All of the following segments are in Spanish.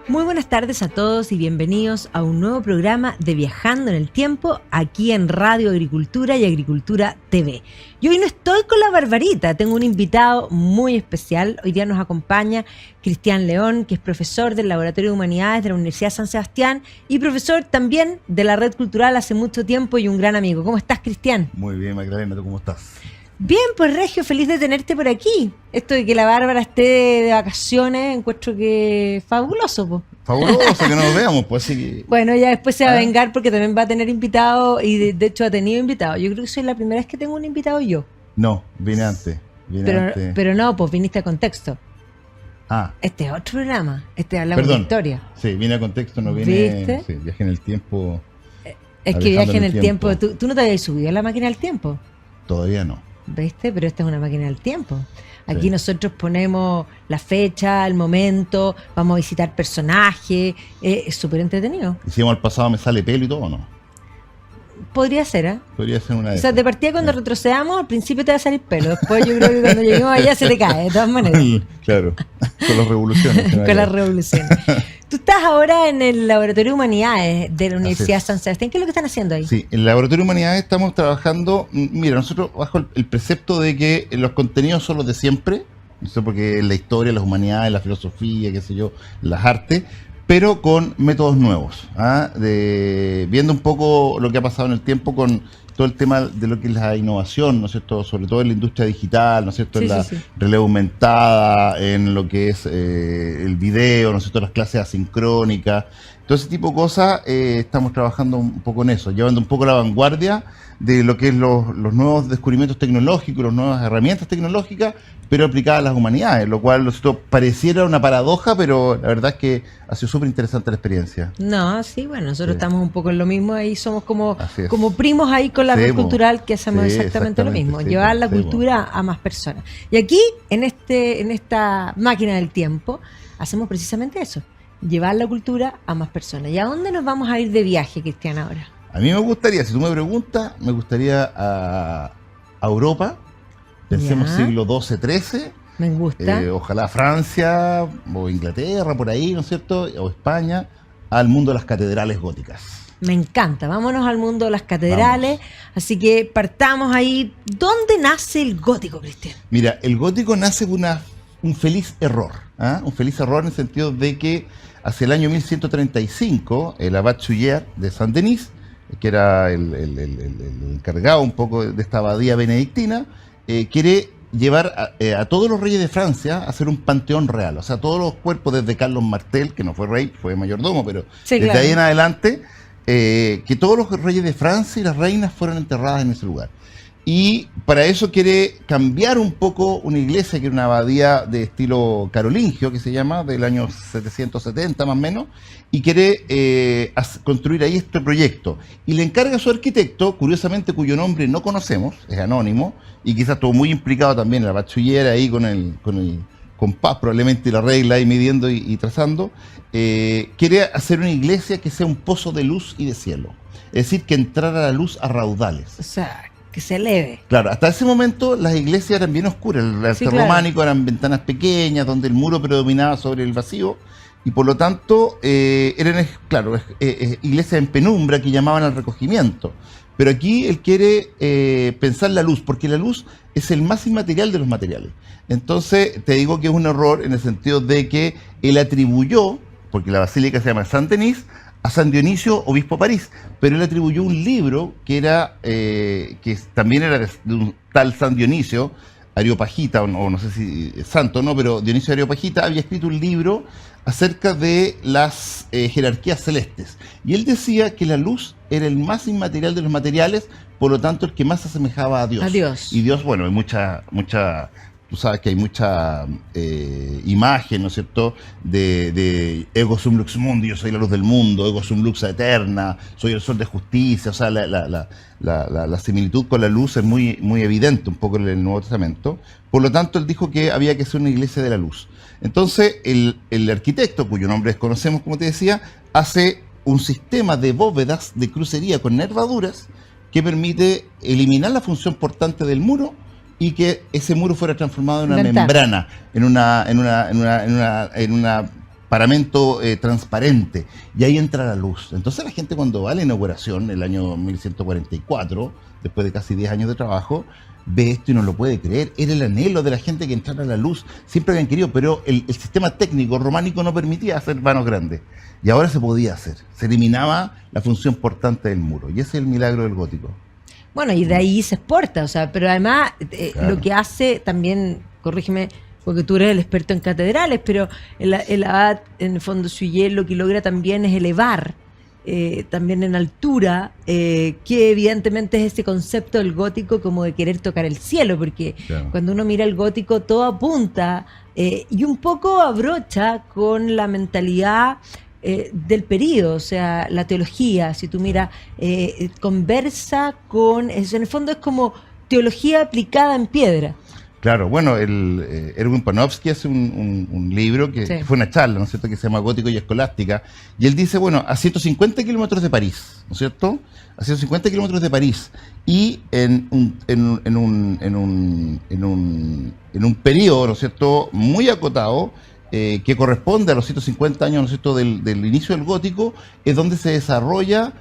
Muy buenas tardes a todos y bienvenidos a un nuevo programa de Viajando en el Tiempo aquí en Radio Agricultura y Agricultura TV. Y hoy no estoy con la Barbarita, tengo un invitado muy especial. Hoy día nos acompaña Cristian León, que es profesor del Laboratorio de Humanidades de la Universidad San Sebastián y profesor también de la Red Cultural hace mucho tiempo y un gran amigo. ¿Cómo estás, Cristian? Muy bien, Magdalena, ¿tú cómo estás? Bien, pues Regio, feliz de tenerte por aquí. Esto de que la Bárbara esté de vacaciones, encuentro que fabuloso, pues. Fabuloso que nos veamos, pues así que... Bueno, ya después se va a vengar porque también va a tener invitados y de hecho ha tenido invitados. Yo creo que soy la primera vez que tengo un invitado yo. No, vine antes. Pero no, pues viniste a Contexto. Ah. Este es otro programa. Este hablamos de historia. Sí, vine a Contexto, no vine... ¿Viste? Sí, viaje en el tiempo. Es que viaje en el tiempo. ¿Tú no te habías subido a la máquina del tiempo? Todavía no. ¿Viste? Pero esta es una máquina del tiempo. Aquí sí. Nosotros ponemos la fecha, el momento, vamos a visitar personajes, es súper entretenido. ¿Y si vamos al pasado me sale pelo y todo o no? Podría ser, ¿eh? Podría ser una de O sea, esas. de partida cuando retrocedamos, al principio te va a salir pelo, después yo creo que cuando lleguemos allá se te cae, de todas maneras. Claro, con las revoluciones. Con las revoluciones. Tú estás ahora en el Laboratorio de Humanidades de la Universidad San Sebastián. ¿Qué es lo que están haciendo ahí? Sí, en el Laboratorio de Humanidades estamos trabajando, mira, nosotros bajo el precepto de que los contenidos son los de siempre, no sé, porque la historia, las humanidades, la filosofía, qué sé yo, las artes, pero con métodos nuevos, viendo un poco lo que ha pasado en el tiempo con todo el tema de lo que es la innovación, ¿no es cierto? Sobre todo en la industria digital, ¿no es cierto? En la realidad aumentada, en lo que es el video, ¿no es cierto? Las clases asincrónicas, todo ese tipo de cosas, estamos trabajando un poco en eso, llevando un poco la vanguardia de lo que es los nuevos descubrimientos tecnológicos, las nuevas herramientas tecnológicas, pero aplicadas a las humanidades, lo cual pareciera una paradoja, pero la verdad es que ha sido súper interesante la experiencia. No, sí, bueno, nosotros estamos un poco en lo mismo, ahí somos como primos ahí con la red cultural que hacemos exactamente lo mismo, llevar la cultura a más personas. Y aquí, en esta máquina del tiempo, hacemos precisamente eso, llevar la cultura a más personas. ¿Y a dónde nos vamos a ir de viaje, Cristian, ahora? A mí me gustaría, si tú me preguntas, me gustaría a Europa, pensemos siglo XII-XIII. Me gusta. Ojalá Francia o Inglaterra, por ahí, ¿no es cierto? O España, al mundo de las catedrales góticas. Me encanta, vámonos al mundo de las catedrales. Vamos. Así que partamos ahí. ¿Dónde nace el gótico, Cristian? Mira, el gótico nace por un feliz error. Un feliz error en el sentido de que hacia el año 1135, el abad Suger de Saint-Denis, que era el encargado un poco de esta abadía benedictina, quiere llevar a todos los reyes de Francia a hacer un panteón real. O sea, todos los cuerpos, desde Carlos Martel, que no fue rey, fue mayordomo, pero desde ahí en adelante, que todos los reyes de Francia y las reinas fueran enterradas en ese lugar. Y para eso quiere cambiar un poco una iglesia que era una abadía de estilo carolingio, que se llama, del año 770 más o menos, y quiere construir ahí este proyecto. Y le encarga a su arquitecto, curiosamente cuyo nombre no conocemos, es anónimo, y quizás estuvo muy implicado también en la bachiller ahí con el compás, probablemente la regla ahí midiendo y trazando, quiere hacer una iglesia que sea un pozo de luz y de cielo. Es decir, que entrara la luz a raudales. O sea, que se eleve. Claro, hasta ese momento las iglesias eran bien oscuras, el arte románico eran ventanas pequeñas donde el muro predominaba sobre el vacío y por lo tanto eran, iglesias en penumbra que llamaban al recogimiento. Pero aquí él quiere pensar la luz, porque la luz es el más inmaterial de los materiales. Entonces te digo que es un error en el sentido de que él atribuyó, porque la basílica se llama Saint-Denis, a San Dionisio, obispo de París, pero él atribuyó un libro que también era de un tal San Dionisio, Areopagita, o no sé si es santo, no, pero Dionisio Areopagita había escrito un libro acerca de las jerarquías celestes. Y él decía que la luz era el más inmaterial de los materiales, por lo tanto el que más se asemejaba a Dios. A Dios. Y Dios, bueno, hay mucha tú sabes que hay mucha imagen, ¿no es cierto?, de ego sum lux mundi, yo soy la luz del mundo, ego sum lux eterna, soy el sol de justicia. O sea, la similitud con la luz es muy, muy evidente un poco en el Nuevo Testamento. Por lo tanto, él dijo que había que ser una iglesia de la luz. Entonces, el arquitecto, cuyo nombre desconocemos, como te decía, hace un sistema de bóvedas de crucería con nervaduras que permite eliminar la función portante del muro y que ese muro fuera transformado en una membrana, en una paramento transparente, y ahí entra la luz. Entonces la gente cuando va a la inauguración, el año 1144, después de casi 10 años de trabajo, ve esto y no lo puede creer. Era el anhelo de la gente que entrara la luz. Siempre habían querido, pero el sistema técnico románico no permitía hacer vanos grandes. Y ahora se podía hacer. Se eliminaba la función portante del muro. Y ese es el milagro del gótico. Bueno, y de ahí se exporta, o sea, pero además Claro. lo que hace también, corrígeme, porque tú eres el experto en catedrales, pero el abad, en el fondo, Suyer, lo que logra también es elevar, también en altura, que evidentemente es ese concepto del gótico como de querer tocar el cielo, porque Claro. cuando uno mira el gótico todo apunta y un poco abrocha con la mentalidad del periodo, o sea, la teología, si tú miras, conversa con, en el fondo es como teología aplicada en piedra. Claro, bueno, Erwin Panofsky hace un libro que fue una charla, ¿no es cierto?, que se llama Gótico y Escolástica, y él dice, bueno, a 150 kilómetros de París, ¿no es cierto?, a 150 kilómetros de París, y en un periodo, ¿no es cierto?, muy acotado, que corresponde a los 150 años, ¿no es cierto?, del inicio del gótico, es donde se desarrolla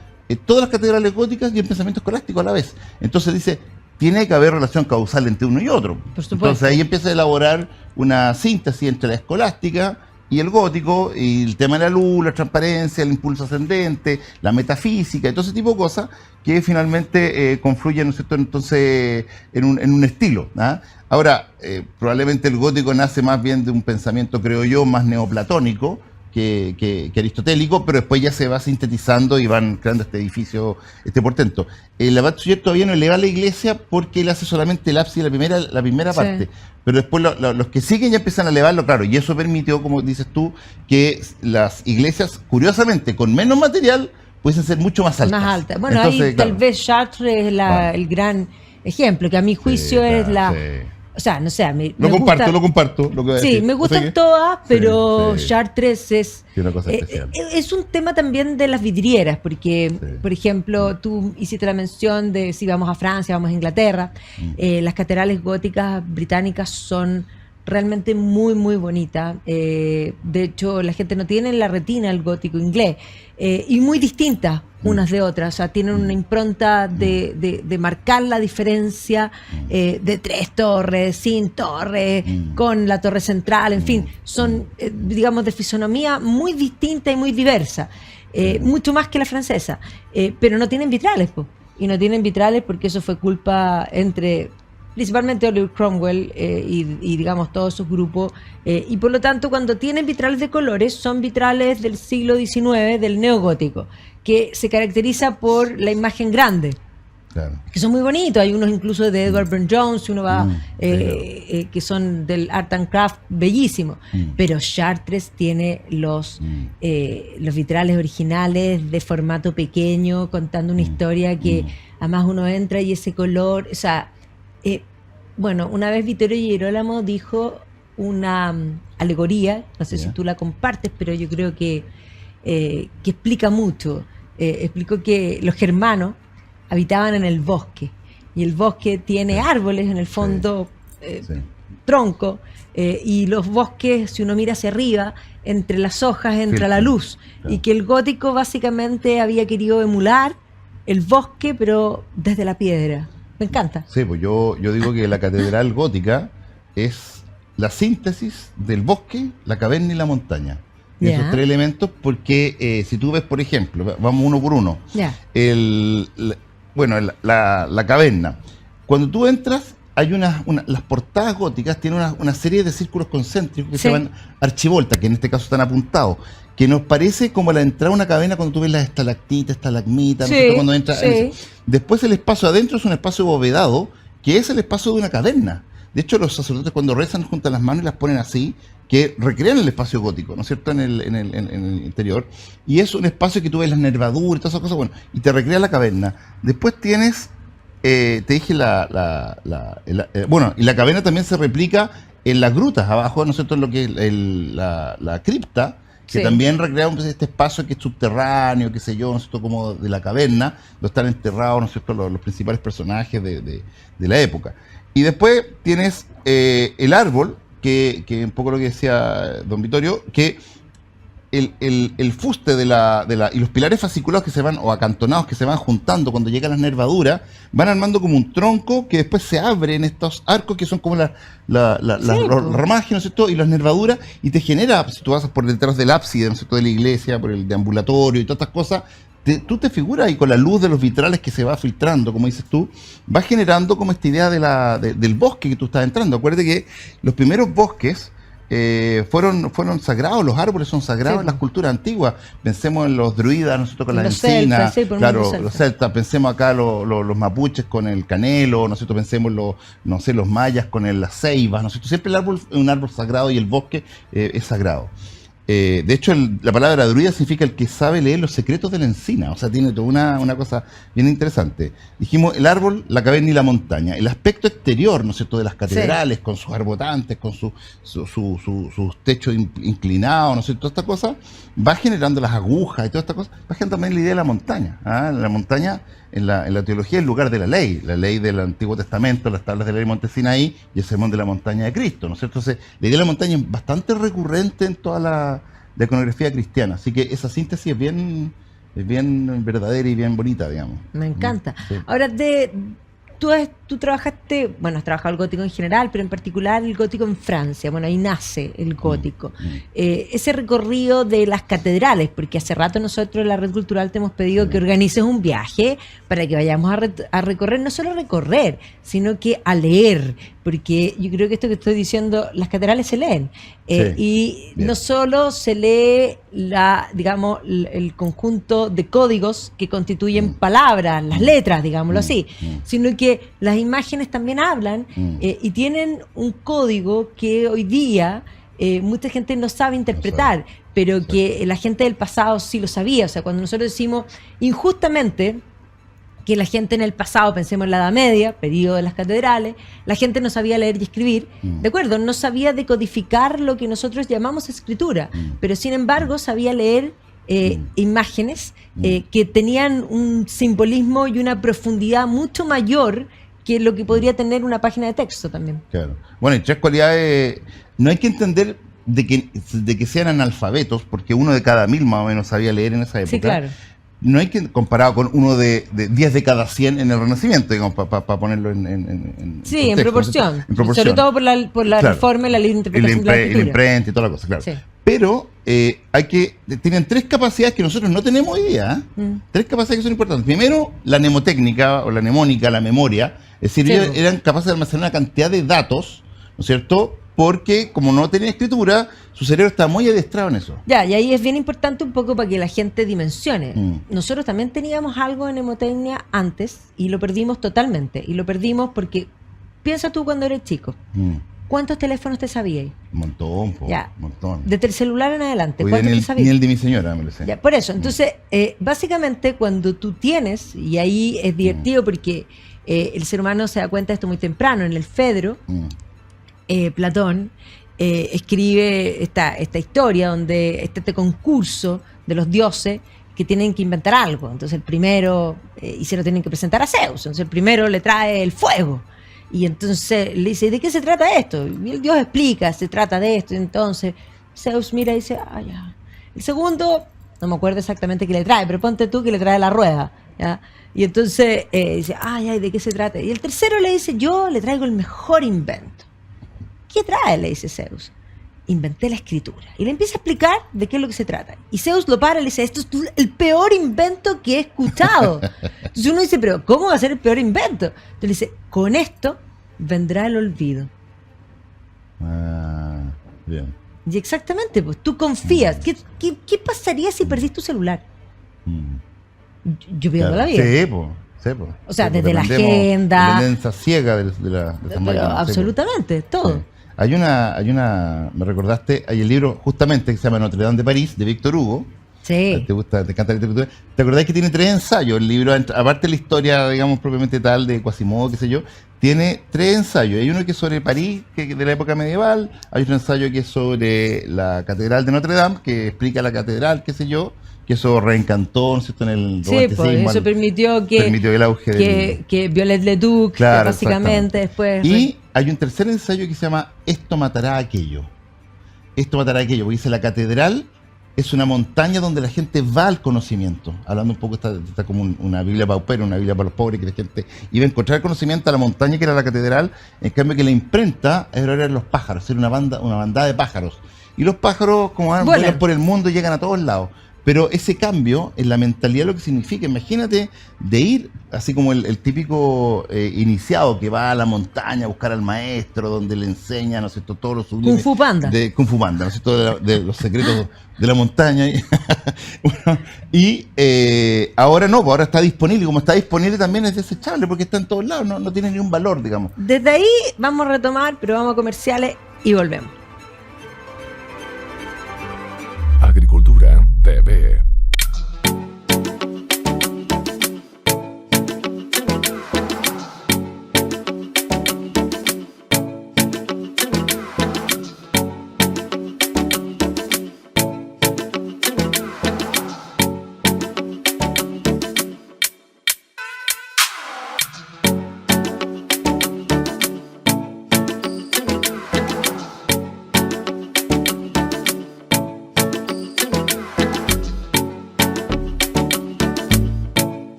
todas las catedrales góticas y el pensamiento escolástico a la vez. Entonces dice, tiene que haber relación causal entre uno y otro. Por supuesto. Entonces ahí empieza a elaborar una síntesis entre la escolástica y el gótico, y el tema de la luz, la transparencia, el impulso ascendente, la metafísica, y todo ese tipo de cosas que finalmente confluyen, ¿no es cierto?, entonces en un estilo, ¿ah? Ahora, probablemente el gótico nace más bien de un pensamiento, creo yo, más neoplatónico que aristotélico, pero después ya se va sintetizando y van creando este edificio, este portento. El abad Suyer todavía no eleva la iglesia porque él hace solamente el ábside, la primera Sí. parte, pero después los que siguen ya empiezan a elevarlo, claro, y eso permitió, como dices tú, que las iglesias, curiosamente, con menos material, pueden ser mucho más altas. Más alta. Bueno, Entonces, ahí claro, tal vez Chartres es el gran ejemplo, que a mi juicio sí, es claro, la... sí. O sea, no sé, a mí Lo me comparto, gusta, lo comparto. Lo que voy a sí, decir. me O gustan sea que- todas, pero sí. Chartres es... Sí, una cosa especial. Es un tema también de las vidrieras, porque, Sí. por ejemplo, tú hiciste la mención de si vamos a Francia, vamos a Inglaterra, las catedrales góticas británicas son realmente muy, muy bonitas. De hecho, la gente no tiene en la retina el gótico inglés, y muy distintas unas de otras, o sea, tienen una impronta de marcar la diferencia de 3 torres, sin torres, con la torre central, en fin, son, digamos, de fisonomía muy distinta y muy diversa, mucho más que la francesa, pero no tienen vitrales, po. Y no tienen vitrales porque eso fue culpa principalmente Oliver Cromwell y digamos todos esos grupos, y por lo tanto cuando tienen vitrales de colores son vitrales del siglo XIX, del neogótico, que se caracteriza por la imagen grande, Claro. que son muy bonitos. Hay unos incluso de Edward Burne-Jones, si uno va, sí, que son del Art and Craft, bellísimo. Pero Chartres tiene los vitrales originales de formato pequeño, contando una historia que además uno entra y ese color, o sea, bueno, una vez Vittorio Girolamo dijo una alegoría, no sé si tú la compartes, pero yo creo que explica mucho. Explicó que los germanos habitaban en el bosque, y el bosque tiene árboles en el fondo, Sí. tronco, y los bosques, si uno mira hacia arriba, entre las hojas entra Filtro. la luz, Claro. y que el gótico básicamente había querido emular el bosque, pero desde la piedra. Me encanta. Sí, pues yo digo que la catedral gótica es la síntesis del bosque, la caverna y la montaña. Ya. Esos 3 elementos, porque si tú ves, por ejemplo, vamos uno por uno, Ya. la caverna. Cuando tú entras, hay las portadas góticas tienen una serie de círculos concéntricos que Sí. se llaman archivoltas, que en este caso están apuntados, que nos parece como la entrada a una caverna cuando tú ves las estalactitas, estalagmitas, ¿no es Sí, cierto? Cuando entras en sí. eso. Después el espacio adentro es un espacio bovedado, que es el espacio de una caverna. De hecho, los sacerdotes cuando rezan juntan las manos y las ponen así, que recrean el espacio gótico, ¿no es cierto?, en el interior. Y es un espacio que tú ves las nervaduras y todas esas cosas, bueno, y te recrea la caverna. Después tienes, te dije, bueno, y la caverna también se replica en las grutas abajo, ¿no es cierto?, en lo que es la cripta, que Sí. también recrea este espacio que es subterráneo, qué sé yo, ¿no es cierto?, como de la caverna, donde están enterrados, ¿no es cierto?, los principales personajes de la época. Y después tienes el árbol, que un poco lo que decía don Vittorio, que el fuste y los pilares fasciculados que se van, o acantonados que se van juntando cuando llegan las nervaduras, van armando como un tronco que después se abre en estos arcos que son como los ramajes, ¿no es cierto? Y las nervaduras, y te genera, si tú vas por detrás del ábside, ¿no es cierto?, de la iglesia, por el deambulatorio y todas estas cosas, tú te figuras, y con la luz de los vitrales que se va filtrando, como dices tú, va generando como esta idea del bosque que tú estás entrando. Acuérdate que los primeros bosques fueron sagrados, los árboles son sagrados en las culturas antiguas. Pensemos en los druidas, nosotros con las encinas, claro, los celtas, pensemos acá los mapuches con el canelo, nosotros pensemos los mayas con las ceibas, nosotros siempre el árbol es un árbol sagrado y el bosque es sagrado. De hecho, la palabra druida significa el que sabe leer los secretos de la encina. O sea, tiene toda una cosa bien interesante. Dijimos el árbol, la caverna y la montaña. El aspecto exterior, ¿no es cierto?, de las catedrales, con sus arbotantes, con sus techos inclinados, ¿no es cierto?, toda esta cosa, va generando las agujas y toda esta cosa, va generando también la idea de la montaña. La montaña, en la teología, es el lugar de la ley del Antiguo Testamento, las tablas de la ley de Monte Sinaí y el sermón de la montaña de Cristo, ¿no es cierto? Entonces, la idea de la montaña es bastante recurrente en toda la iconografía cristiana, así que esa síntesis es bien verdadera y bien bonita, digamos. Me encanta. Sí. Ahora, tú trabajaste, bueno, has trabajado el gótico en general, pero en particular el gótico en Francia. Bueno, ahí nace el gótico. Ese recorrido de las catedrales, porque hace rato nosotros en la Red Cultural te hemos pedido que organices un viaje para que vayamos a recorrer, no solo a recorrer, sino que a leer, porque yo creo que esto que estoy diciendo, las catedrales se leen. Y bien, no solo se lee el conjunto de códigos que constituyen palabras, las letras, digámoslo así, sino que las imágenes también hablan y tienen un código que hoy día mucha gente no sabe interpretar, pero que la gente del pasado sí lo sabía. O sea, cuando nosotros decimos injustamente que la gente en el pasado, pensemos en la Edad Media, periodo de las catedrales, la gente no sabía leer y escribir, ¿de acuerdo? No sabía decodificar lo que nosotros llamamos escritura, pero sin embargo sabía leer imágenes que tenían un simbolismo y una profundidad mucho mayor que lo que podría tener una página de texto también. Claro. Bueno, y tres cualidades, no hay que entender de que sean analfabetos, porque uno de cada 1000 más o menos sabía leer en esa época. Sí, claro. No hay que comparado con uno de 10 de cada 100 en el Renacimiento, digamos, para ponerlo en sí, contexto, en proporción. ¿no? En proporción. Sobre todo por la claro, reforma y la ley de interpretación de la escritura. El imprenta y toda la cosa, claro. Sí. Pero tienen 3 capacidades que nosotros no tenemos hoy día. 3 capacidades que son importantes. Primero, la mnemotécnica o la mnemónica, la memoria. Es decir, ellos eran capaces de almacenar una cantidad de datos, ¿no es cierto?, porque como no tenía escritura, su cerebro está muy adiestrado en eso. Ya, y ahí es bien importante un poco para que la gente dimensione. Nosotros también teníamos algo de mnemotecnia antes y lo perdimos totalmente. Y lo perdimos porque, piensa tú cuando eres chico, ¿cuántos teléfonos te sabías? Un montón, un montón. Desde el celular en adelante, hoy ¿cuántos te sabías? Ni el de mi señora me lo sé. Ya, por eso, entonces, básicamente cuando tú tienes, y ahí es divertido porque el ser humano se da cuenta de esto muy temprano, en el Fedro, Platón escribe esta historia donde está este concurso de los dioses que tienen que inventar algo. Entonces el primero, y se lo tienen que presentar a Zeus, entonces el primero le trae el fuego. Y entonces le dice, ¿de qué se trata esto? Y el dios explica, se trata de esto. Y entonces Zeus mira y dice, ya. El segundo, no me acuerdo exactamente qué le trae, pero ponte tú que le trae la rueda, ¿ya? Y entonces dice, ¿de qué se trata? Y el tercero le dice, yo le traigo el mejor invento. ¿Qué trae? Le dice Zeus. Inventé la escritura. Y le empieza a explicar de qué es lo que se trata. Y Zeus lo para y le dice, esto es el peor invento que he escuchado. Entonces uno dice, pero ¿cómo va a ser el peor invento? Entonces le dice, con esto vendrá el olvido. Bien. Y exactamente, pues tú confías. ¿Qué pasaría si perdís tu celular? Yo pierdo la vida. Sí, pues. O sea, desde la agenda. La tendencia ciega de esas máquinas. Absolutamente, todo. Sí. Hay una, me recordaste, hay el libro justamente que se llama Notre Dame de París, de Víctor Hugo. Sí. ¿Te encanta la literatura? ¿Te acordás que tiene 3 ensayos? El libro, aparte de la historia, digamos, propiamente tal, de Quasimodo, qué sé yo, tiene 3 ensayos. Hay uno que es sobre París, que de la época medieval. Hay otro ensayo que es sobre la Catedral de Notre Dame, que explica la catedral, qué sé yo, que eso reencantó, ¿no es cierto?, en el romanticismo. Sí, pues eso permitió el auge que Viollet Leduc, claro, que básicamente después... Y hay un tercer ensayo que se llama Esto matará a aquello. Esto matará a aquello, porque dice la catedral es una montaña donde la gente va al conocimiento. Hablando un poco, está como una Biblia paupera, una Biblia para los pobres, que la gente iba a encontrar conocimiento a la montaña que era la catedral, en cambio que la imprenta eran los pájaros, era una bandada de pájaros. Y los pájaros, como vuelan por el mundo, llegan a todos lados. Pero ese cambio en la mentalidad, lo que significa, imagínate de ir, así como el típico iniciado que va a la montaña a buscar al maestro, donde le enseña, ¿no es cierto?, todos los sublimes. Kung Fu Panda. De Kung Fu Panda, ¿no es cierto?, de los secretos de la montaña. Bueno, y ahora no, ahora está disponible, y como está disponible también es desechable, porque está en todos lados, no tiene ni un valor, digamos. Desde ahí vamos a retomar, pero vamos a comerciales y volvemos. Agricultura TV.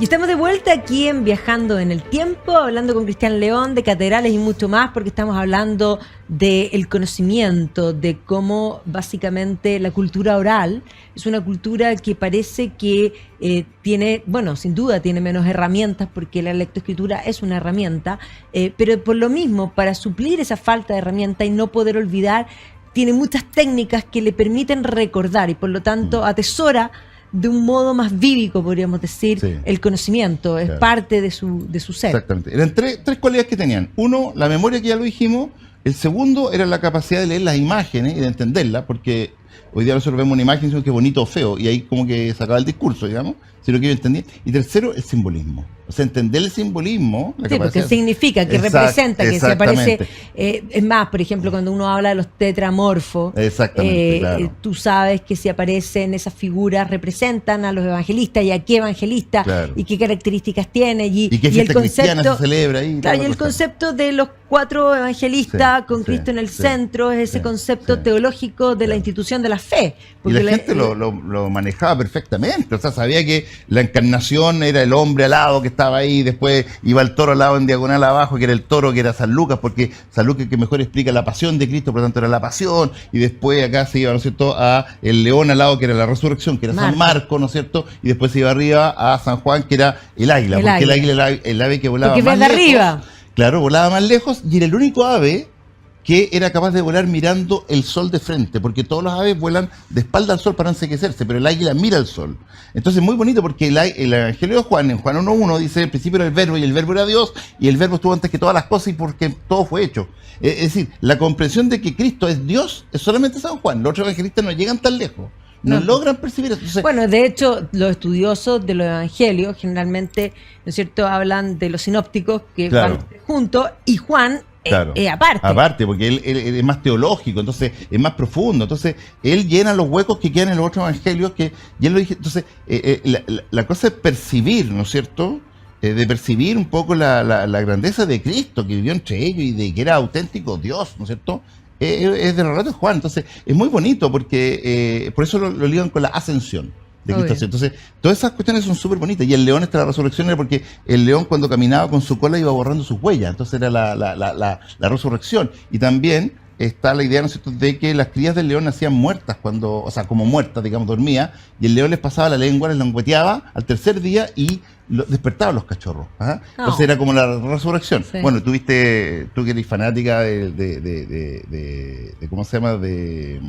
Y estamos de vuelta aquí en Viajando en el Tiempo, hablando con Cristian León de catedrales y mucho más, porque estamos hablando del conocimiento, de cómo básicamente la cultura oral es una cultura que parece que tiene, bueno, sin duda tiene menos herramientas, porque la lectoescritura es una herramienta, pero por lo mismo, para suplir esa falta de herramienta y no poder olvidar, tiene muchas técnicas que le permiten recordar y por lo tanto atesora de un modo más vívico, podríamos decir, sí, el conocimiento, es claro, parte de su ser. Exactamente. Eran tres cualidades que tenían. Uno, la memoria, que ya lo dijimos. El segundo era la capacidad de leer las imágenes y de entenderlas, porque hoy día nosotros vemos una imagen y decimos que bonito o feo, y ahí como que se acaba el discurso, digamos, sino que yo entendía. Y tercero, el simbolismo. O sea, entender el simbolismo. Sí, porque significa, que representa, que se aparece. Es más, por ejemplo, cuando uno habla de los tetramorfos, claro, tú sabes que si aparecen esas figuras, representan a los evangelistas y a qué evangelista, claro, y qué características tiene. Y qué fiesta cristiana se celebra ahí. Claro, y el concepto de los 4 evangelistas, sí, con Cristo en el centro, es ese concepto teológico de la institución de la fe. Y la gente lo manejaba perfectamente. O sea, sabía que la encarnación era el hombre alado que estaba ahí, después iba el toro al lado en diagonal abajo, que era el toro, que era San Lucas, porque San Lucas es que mejor explica la pasión de Cristo, por lo tanto era la pasión, y después acá se iba, ¿no es cierto?, a el león al lado, que era la resurrección, que era San Marco, ¿no es cierto?, y después se iba arriba a San Juan, que era el águila, porque el águila era el ave que volaba porque más lejos. Arriba. Claro, volaba más lejos, y era el único ave que era capaz de volar mirando el sol de frente, porque todos los aves vuelan de espalda al sol para no enseguecerse, pero el águila mira el sol. Entonces, muy bonito, porque el Evangelio de Juan, en Juan 1.1, dice: al principio era el verbo, y el verbo era Dios, y el verbo estuvo antes que todas las cosas, y porque todo fue hecho. Es decir, la comprensión de que Cristo es Dios es solamente San Juan. Los otros evangelistas no llegan tan lejos. No logran percibir eso. Entonces, bueno, de hecho, los estudiosos de los evangelios generalmente, ¿no es cierto?, hablan de los sinópticos que claro, van juntos, y Juan claro, aparte, porque él es más teológico, entonces es más profundo, entonces él llena los huecos que quedan en los otros evangelios, que ya lo dije. Entonces la cosa es percibir, ¿no es cierto?, de percibir un poco la grandeza de Cristo, que vivió entre ellos y de que era auténtico Dios, ¿no es cierto?, es de los relatos de Juan. Entonces es muy bonito, porque por eso lo ligan con la ascensión de Cristo. Entonces todas esas cuestiones son súper bonitas. Y el león, la resurrección, era porque el león, cuando caminaba con su cola, iba borrando sus huellas, entonces era la resurrección. Y también está la idea, ¿no es cierto?, de que las crías del león nacían muertas, o sea, como muertas, digamos, dormía, y el león les pasaba la lengua, les langueteaba al tercer día y despertaba a los cachorros. Entonces era como la resurrección. Sí. Bueno, tú que eres fanática de ¿cómo se llama?, de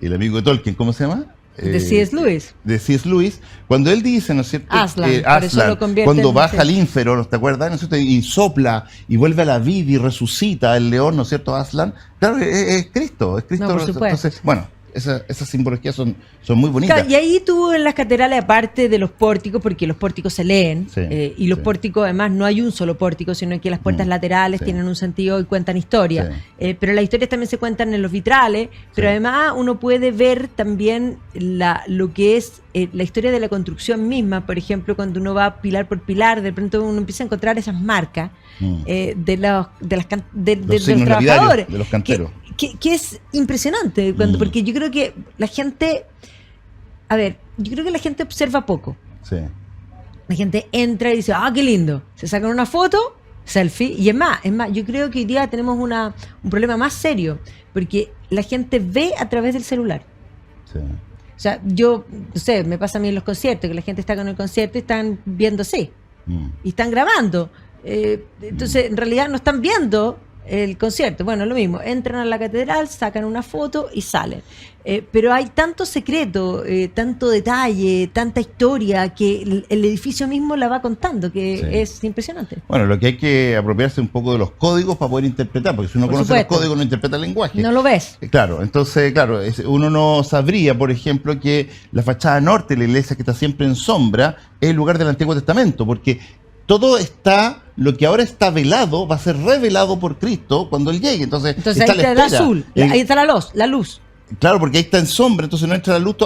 el amigo de Tolkien, ¿cómo se llama? De C.S. Lewis. De C.S. Lewis, cuando él dice, ¿no es cierto?, Aslan, cuando baja al ínfero, ¿te acuerdas?, ¿no es cierto?, y sopla y vuelve a la vida y resucita el león, ¿no es cierto?, Aslan, claro, es Cristo, es Cristo. No, por supuesto. Entonces, bueno, esas simbologías son muy bonitas. Claro, y ahí tú en las catedrales, aparte de los pórticos, porque los pórticos se leen, Sí, y los sí. pórticos además no hay un solo pórtico, sino que las puertas laterales Sí. tienen un sentido y cuentan historia. Sí. Pero las historias también se cuentan en los vitrales, pero Sí. además uno puede ver también lo que es la historia de la construcción misma. Por ejemplo, cuando uno va pilar por pilar, de pronto uno empieza a encontrar esas marcas de los signos lapidarios trabajadores, de los canteros. que es impresionante, porque yo creo que la gente, yo creo que la gente observa poco. Sí. La gente entra y dice, qué lindo, se sacan una foto, selfie, y es más, yo creo que hoy día tenemos un problema más serio, porque la gente ve a través del celular. Sí. O sea, yo, no sé, me pasa a mí en los conciertos, que la gente está con el concierto y están viendo así, y están grabando. Entonces, en realidad no están viendo el concierto. Bueno, lo mismo, entran a la catedral, sacan una foto y salen. Pero hay tanto secreto, tanto detalle, tanta historia, que el edificio mismo la va contando, que Sí. es impresionante. Bueno, lo que hay que apropiarse un poco de los códigos para poder interpretar, porque si uno Por conoce supuesto. los códigos no interpreta el lenguaje. No lo ves. Claro, entonces, uno no sabría, por ejemplo, que la fachada norte de la iglesia, que está siempre en sombra, es el lugar del Antiguo Testamento, porque todo lo que ahora está velado, va a ser revelado por Cristo cuando Él llegue. Entonces Entonces está ahí la está el espera. azul, ahí está la luz. Claro, porque ahí está en sombra, entonces no entra la luz,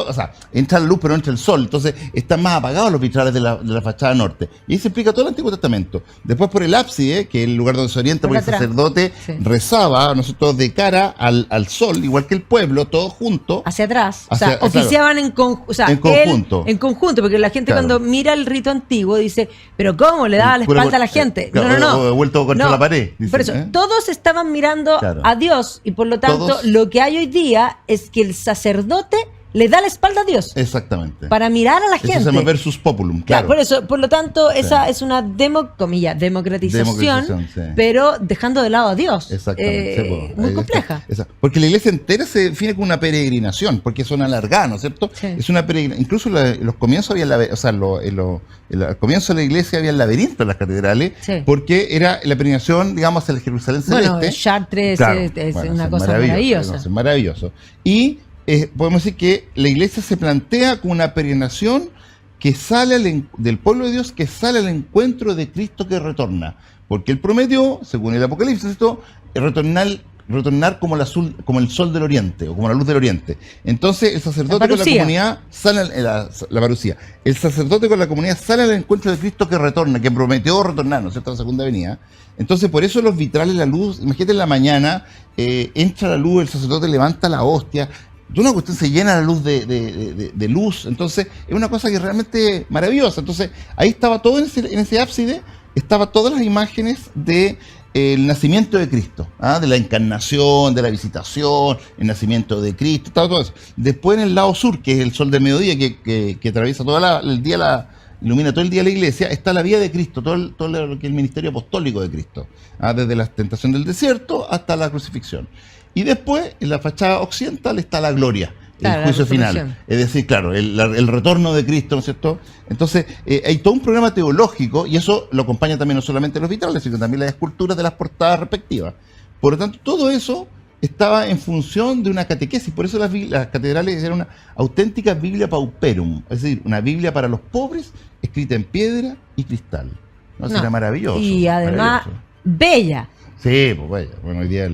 entra la luz pero no entra el sol, entonces están más apagados los vitrales de la fachada norte. Y ahí se explica todo el Antiguo Testamento. Después por el ábside, que es el lugar donde se orienta, Por porque el atrás. sacerdote Sí. rezaba, nosotros de cara al sol, igual que el pueblo, todos juntos. Hacia atrás, Hacia- oficiaban en conjunto. en conjunto, porque la gente Claro. cuando mira el rito antiguo dice, pero ¿cómo le daba la Puro- espalda a la gente? claro, No. o vuelto contra la pared, dicen, Por eso, ¿eh? todos estaban mirando Claro. a Dios, y por lo tanto Todos- lo que hay hoy día es que el sacerdote le da la espalda a Dios Exactamente. para mirar a la Eso gente. se llama versus populum, Claro, claro. por eso, por lo tanto, esa es una democratización, Democratización, sí. pero dejando de lado a Dios. Exactamente. Sí, pues, Muy ahí compleja. está. Porque la iglesia entera se define como una peregrinación, porque son alargadas, ¿no es cierto? Sí. Es una peregrinación. Incluso en los comienzos había al comienzo de la iglesia había el laberinto en las catedrales, Sí. porque era la peregrinación, digamos, hacia el Jerusalén Bueno, celeste. Chartres Claro, es bueno, una es cosa maravillosa. Es maravilloso. Y podemos decir que la iglesia se plantea como una peregrinación que sale del pueblo de Dios, que sale al encuentro de Cristo que retorna. Porque Él prometió, según el Apocalipsis, retornar como el sol del oriente, o como la luz del oriente. Entonces el sacerdote con la parucía. comunidad sale, la parucía. El sacerdote con la comunidad sale al encuentro de Cristo que retorna, que prometió retornar, ¿no es cierto?, la segunda venida. Entonces por eso los vitrales, la luz, imagínate en la mañana, entra la luz, el sacerdote levanta la hostia, de una cuestión se llena la luz de luz. Entonces es una cosa que es realmente maravillosa. Entonces ahí estaba todo en ese ábside, estaba todas las imágenes de el nacimiento de Cristo, de la encarnación, de la visitación, el nacimiento de Cristo, estaba todo eso. Después en el lado sur, que es el sol del mediodía, que atraviesa todo el día, ilumina todo el día la iglesia, está la vida de Cristo, todo lo que es el ministerio apostólico de Cristo, desde la tentación del desierto hasta la crucifixión. Y después, en la fachada occidental, está la gloria, Claro, el juicio la final. resurrección. Es decir, claro, el retorno de Cristo, ¿no es cierto? Entonces, hay todo un programa teológico, y eso lo acompaña también no solamente los vitrales, sino también las esculturas de las portadas respectivas. Por lo tanto, todo eso estaba en función de una catequesis. Por eso las catedrales eran una auténtica Biblia pauperum, es decir, una Biblia para los pobres, escrita en piedra y cristal. ¿No? Eso No. era maravilloso. Y además, maravilloso. bella, Sí, pues vaya, bueno, hoy día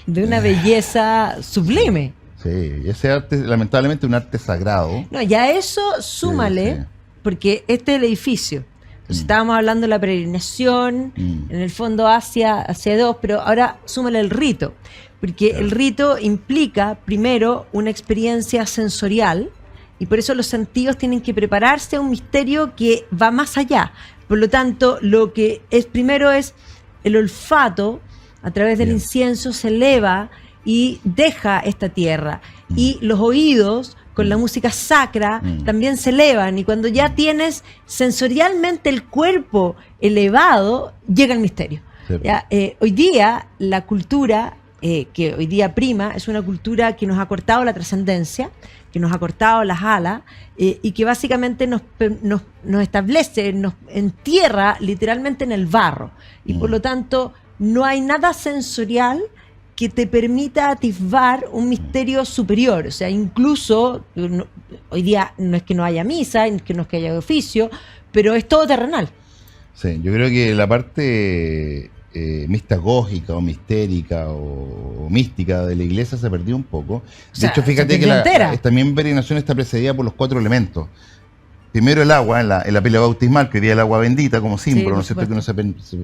de una belleza sublime. sí, ese arte, lamentablemente, un arte sagrado. No, ya eso súmale, Sí. porque este es el edificio. Entonces, estábamos hablando de la peregrinación, Mm. en el fondo hacia Dios, pero ahora súmale el rito, porque Claro. el rito implica, primero, una experiencia sensorial, y por eso los sentidos tienen que prepararse a un misterio que va más allá. Por lo tanto, lo que es primero es el olfato, a través del Bien. incienso se eleva y deja esta tierra. Y los oídos, con la música sacra, también se elevan. Y cuando ya tienes sensorialmente el cuerpo elevado, llega el misterio. Sí. Ya, hoy día, la cultura que hoy día prima es una cultura que nos ha cortado la trascendencia, que nos ha cortado las alas, y que básicamente nos establece, nos entierra literalmente en el barro. Y por lo tanto, no hay nada sensorial que te permita atisbar un misterio superior. O sea, incluso hoy día no es que no haya misa, no es que haya oficio, pero es todo terrenal. Sí, yo creo que la parte mistagógica o mistérica o mística de la iglesia se perdió un poco. De hecho, fíjate que también peregrinación está precedida por los 4 elementos. Primero el agua, en la pila bautismal, que hoy día el agua bendita como símbolo, ¿no es cierto? Que uno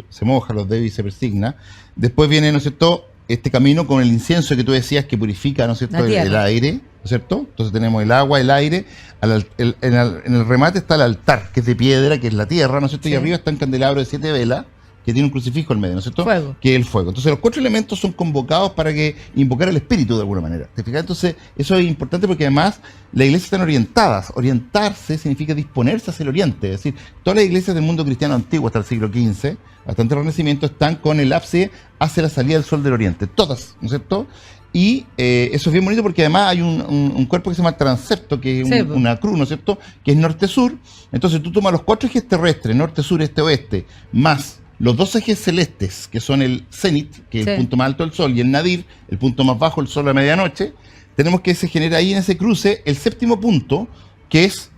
se moja los dedos y se persigna. Después viene, ¿no es cierto?, este camino con el incienso que tú decías que purifica, ¿no es cierto?, el aire, ¿no es cierto? Entonces tenemos el agua, el aire, en el remate está el altar, que es de piedra, que es la tierra, ¿no es cierto? Sí. Y arriba está un candelabro de 7 velas, que tiene un crucifijo en medio, ¿no es cierto? Fuego. Que es el fuego. Entonces los 4 elementos son convocados para invocar al espíritu de alguna manera. ¿Te fijas? Entonces eso es importante porque además las iglesias están orientadas. Orientarse significa disponerse hacia el oriente. Es decir, todas las iglesias del mundo cristiano antiguo hasta el siglo XV, hasta el Renacimiento, están con el ábside hacia la salida del sol del oriente. Todas, ¿no es cierto? Y eso es bien bonito porque además hay un cuerpo que se llama transepto, que es una cruz, ¿no es cierto?, que es norte-sur. Entonces tú tomas los 4 ejes terrestres, norte, sur, este, oeste, más los 2 ejes celestes, que son el cenit, que es el punto más alto del sol, y el nadir, el punto más bajo, el sol a medianoche. Tenemos que se genera ahí en ese cruce el 7º punto, que es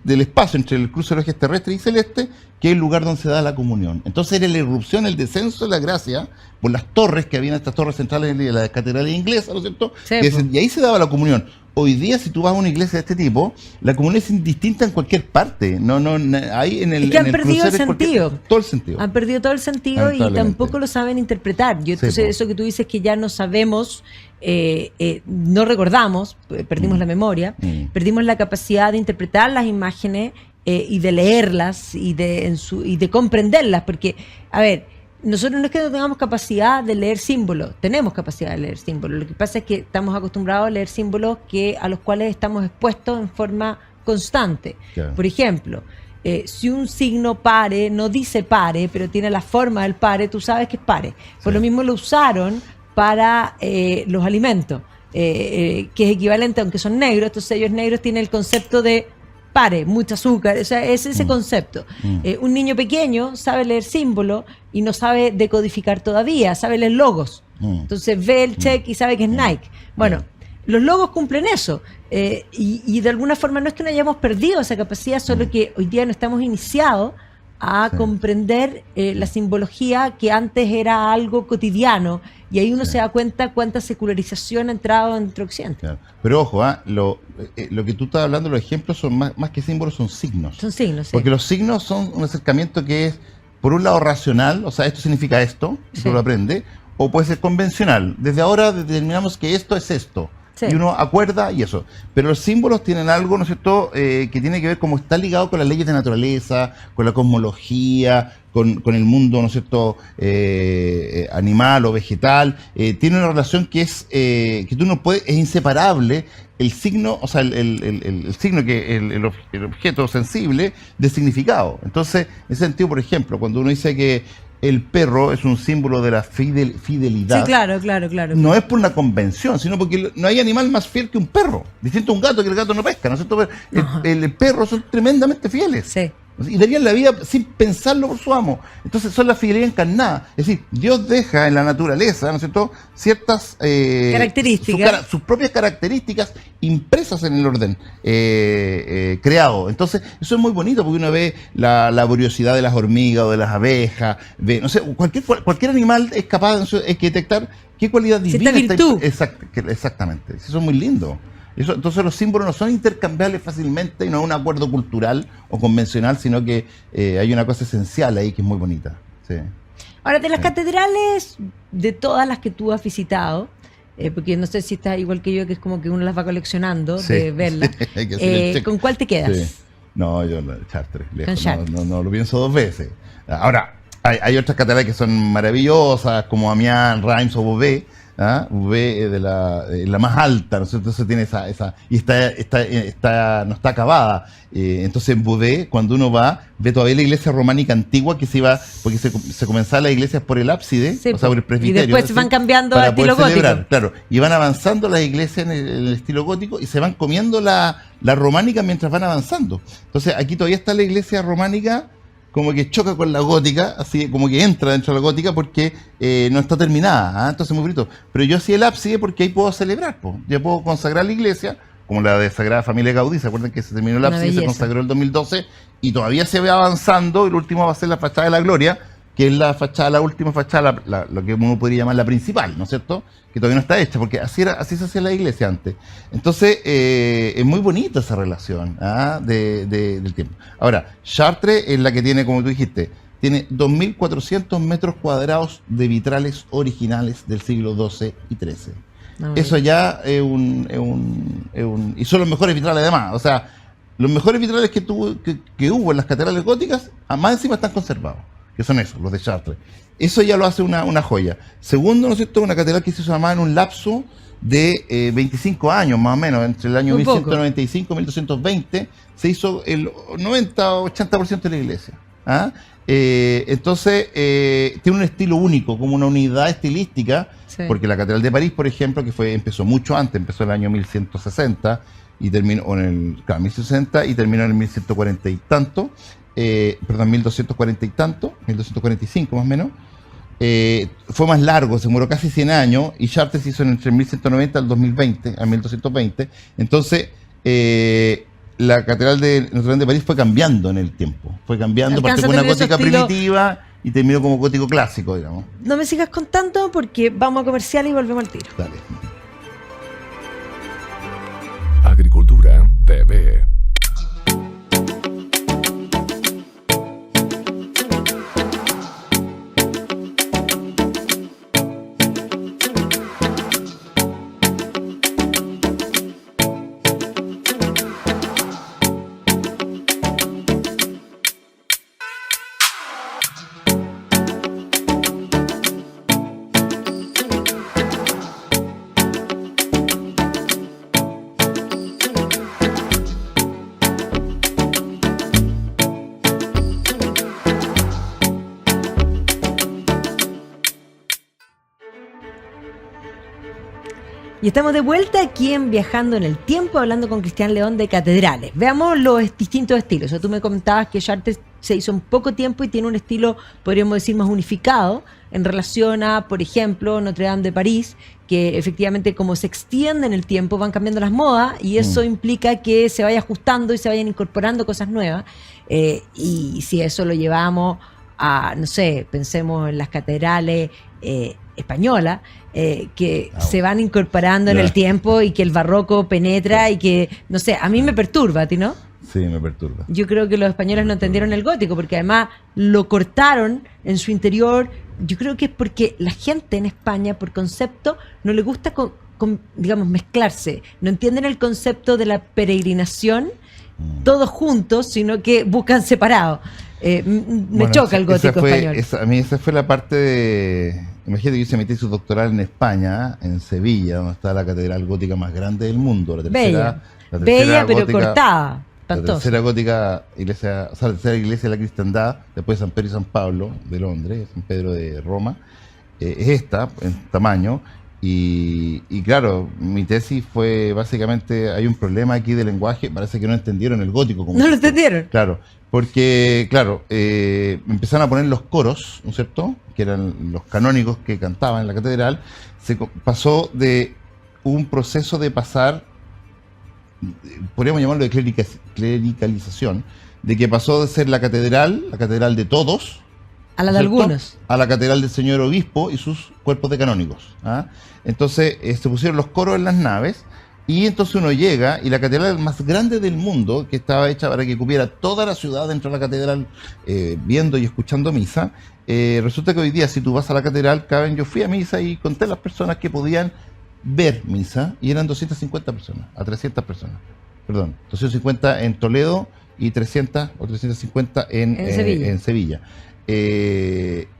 del espacio entre el cruce de los ejes terrestres y celeste, que es el lugar donde se da la comunión. Entonces era la irrupción, el descenso de la gracia por las torres, que habían estas torres centrales de la catedral inglesa, ¿no es cierto? Y ahí se daba la comunión. Hoy día, si tú vas a una iglesia de este tipo, la comunión es indistinta en cualquier parte. Ahí en el, es que han perdido el sentido. Todo el sentido. Han perdido todo el sentido y tampoco lo saben interpretar. Entonces, eso que tú dices que ya no sabemos, no recordamos, perdimos la memoria, perdimos la capacidad de interpretar las imágenes y de leerlas y de comprenderlas. Porque, a ver, nosotros no es que no tengamos capacidad de leer símbolos, tenemos capacidad de leer símbolos. Lo que pasa es que estamos acostumbrados a leer símbolos a los cuales estamos expuestos en forma constante. Claro. Por ejemplo, si un signo pare, no dice pare, pero tiene la forma del pare, tú sabes que es pare. Por lo mismo lo usaron para los alimentos, que es equivalente, aunque son negros, estos sellos negros tienen el concepto de pare, mucho azúcar, o sea, es ese concepto. Un niño pequeño sabe leer símbolos y no sabe decodificar todavía, sabe leer logos. Entonces ve el check y sabe que es Nike. Bueno, los logos cumplen eso. Y de alguna forma no es que no hayamos perdido esa capacidad, solo que hoy día no estamos iniciados a comprender la simbología que antes era algo cotidiano, y ahí uno se da cuenta cuánta secularización ha entrado en nuestro occidente. Claro. Pero ojo, lo que tú estás hablando, los ejemplos son más que símbolos, son signos. Son signos, sí. Porque los signos son un acercamiento que es, por un lado, racional, o sea, esto significa esto, uno lo aprende, o puede ser convencional. Desde ahora determinamos que esto es esto. Sí. Y uno acuerda y eso. Pero los símbolos tienen algo, ¿no es cierto?, que tiene que ver como está ligado con las leyes de naturaleza, con la cosmología, con el mundo, ¿no es cierto?, animal o vegetal. Tiene una relación que es que tú no puedes, es inseparable el signo, o sea, el signo, que el objeto sensible, de significado. Entonces, en ese sentido, por ejemplo, cuando uno dice que el perro es un símbolo de la fidelidad. Sí, claro. No es por una convención, sino porque no hay animal más fiel que un perro. Distinto a un gato, que el gato no pesca, ¿no es cierto? El perro son tremendamente fieles. Sí. Y darían la vida sin pensarlo por su amo. Entonces son la fidelidad encarnada. Es decir, Dios deja en la naturaleza, ¿no es cierto?, ciertas características, sus propias características impresas en el orden creado. Entonces eso es muy bonito, porque uno ve la laboriosidad de las hormigas o de las abejas, ve, no sé, cualquier animal es capaz de detectar qué cualidad divina está. Exactamente. Eso es muy lindo. Entonces los símbolos no son intercambiables fácilmente y no es un acuerdo cultural o convencional, sino que hay una cosa esencial ahí que es muy bonita. Sí. Ahora, de las catedrales, de todas las que tú has visitado, porque no sé si estás igual que yo, que es como que uno las va coleccionando, de verlas, ¿con cuál te quedas? Sí. No, yo Chartres, lejos. No lo pienso 2 veces. Ahora, hay otras catedrales que son maravillosas, como Amiens, Reims o Beauvais. Beauvais de la más alta, ¿no? Entonces tiene esa y no está acabada. Entonces en Beauvais, cuando uno va, ve todavía la iglesia románica antigua que se iba, porque se comenzaba las iglesias por el ábside, o sea, por el presbiterio. Y después se van cambiando al estilo gótico. Claro, y van avanzando las iglesias en el estilo gótico y se van comiendo la románica mientras van avanzando. Entonces aquí todavía está la iglesia románica como que choca con la gótica, así como que entra dentro de la gótica porque no está terminada, entonces muy bonito. Pero yo hacía el ábside porque ahí puedo celebrar, po. Ya puedo consagrar la iglesia, como la de Sagrada Familia Gaudí. ¿Se acuerdan que se terminó el ábside y se consagró el 2012? Y todavía se ve avanzando, y lo último va a ser la fachada de la Gloria, que es la fachada, la última fachada, lo que uno podría llamar la principal, ¿no es cierto? Que todavía no está hecha, porque así se hacía la iglesia antes. Entonces, es muy bonita esa relación del tiempo. Ahora, Chartres es la que tiene, como tú dijiste, tiene 2.400 metros cuadrados de vitrales originales del siglo XII y XIII. No, eso ya es y son los mejores vitrales además. O sea, los mejores vitrales que hubo en las catedrales góticas, más encima están conservados, que son esos, los de Chartres. Eso ya lo hace una joya. Segundo, ¿no es cierto?, una catedral que se hizo además en un lapso de 25 años, más o menos, entre el año 1195 y 1220, se hizo el 90-80% de la iglesia. Entonces, tiene un estilo único, como una unidad estilística, sí. Porque la Catedral de París, por ejemplo, que empezó mucho antes, empezó en el año 1160 y terminó en el 1160 y terminó en el 1140 y tanto, 1240 y tanto, 1245 más o menos. Fue más largo, se demoró casi 100 años, y Chartres se hizo entre el 1190 al 2020, al 1220. Entonces, la Catedral de Notre Dame de París fue cambiando en el tiempo. Fue cambiando, partió con una gótica primitiva y terminó como gótico clásico, digamos. No me sigas contando porque vamos a comercial y volvemos al tiro. Dale. Agricultura TV. Y estamos de vuelta aquí en Viajando en el Tiempo, hablando con Cristian León de catedrales. Veamos los distintos estilos. O sea, tú me comentabas que Chartres se hizo en poco tiempo y tiene un estilo, podríamos decir, más unificado en relación a, por ejemplo, Notre Dame de París, que efectivamente, como se extiende en el tiempo, van cambiando las modas y eso implica que se vaya ajustando y se vayan incorporando cosas nuevas. Y si eso lo llevamos a, no sé, pensemos en las catedrales españolas, que se van incorporando en el tiempo y que el barroco penetra y que, no sé, a mí me perturba, ¿a ti no? Sí, me perturba. Yo creo que los españoles no entendieron el gótico porque además lo cortaron en su interior. Yo creo que es porque la gente en España, por concepto, no le gusta digamos, mezclarse. No entienden el concepto de la peregrinación todos juntos, sino que buscan separados. Me choca el gótico español. A mí esa fue la parte de... Imagínate que yo se metí su doctoral en España, en Sevilla, donde está la catedral gótica más grande del mundo. La tercera, bella pero gótica, cortada. La tercera gótica iglesia, o sea, la tercera iglesia de la cristiandad, después de San Pedro y San Pablo de Londres, San Pedro de Roma, es esta en tamaño. Y claro, mi tesis fue básicamente, hay un problema aquí de lenguaje, parece que no entendieron el gótico. ¿No lo entendieron? Claro, porque, claro, empezaron a poner los coros, ¿no es cierto?, que eran los canónigos que cantaban en la catedral. Se pasó de un proceso de pasar, podríamos llamarlo de clericalización, de que pasó de ser la catedral de todos, a la de algunos, a la catedral del señor obispo y sus cuerpos de canónigos. Entonces se pusieron los coros en las naves y entonces uno llega y la catedral más grande del mundo, que estaba hecha para que cupiera toda la ciudad dentro de la catedral, viendo y escuchando misa, resulta que hoy día si tú vas a la catedral, yo fui a misa y conté las personas que podían ver misa y eran 250 personas, a 300 personas. Perdón, 250 en Toledo y 300 o 350 en Sevilla.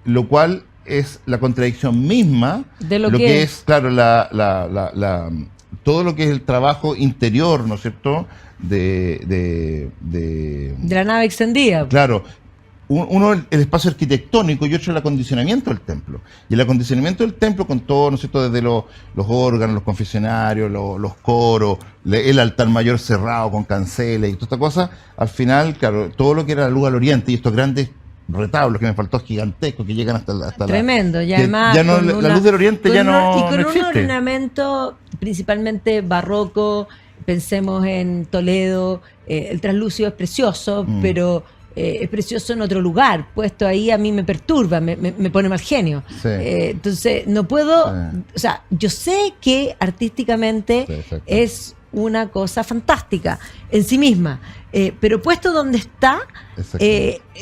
Lo cual es la contradicción misma de lo que es, claro, todo lo que es el trabajo interior, ¿no es cierto?, de la nave extendida. Claro, uno el espacio arquitectónico y otro el acondicionamiento del templo. Y el acondicionamiento del templo con todo, ¿no es cierto?, desde los órganos, los confesionarios, los coros, el altar mayor cerrado con canceles y toda esta cosa, al final, claro, todo lo que era la luz al oriente y estos grandes retablos que me faltó gigantescos que llegan hasta tremendo, ya que además ya no, la luz del oriente ya no, y con no un existe. ornamento principalmente barroco. Pensemos en Toledo, el traslúcido es precioso, pero es precioso en otro lugar, puesto ahí a mí me perturba, me pone mal genio. Sí. Entonces no puedo, Sí. o sea, yo sé que artísticamente Sí, exacto. es una cosa fantástica en sí misma, pero puesto donde está, Exacto.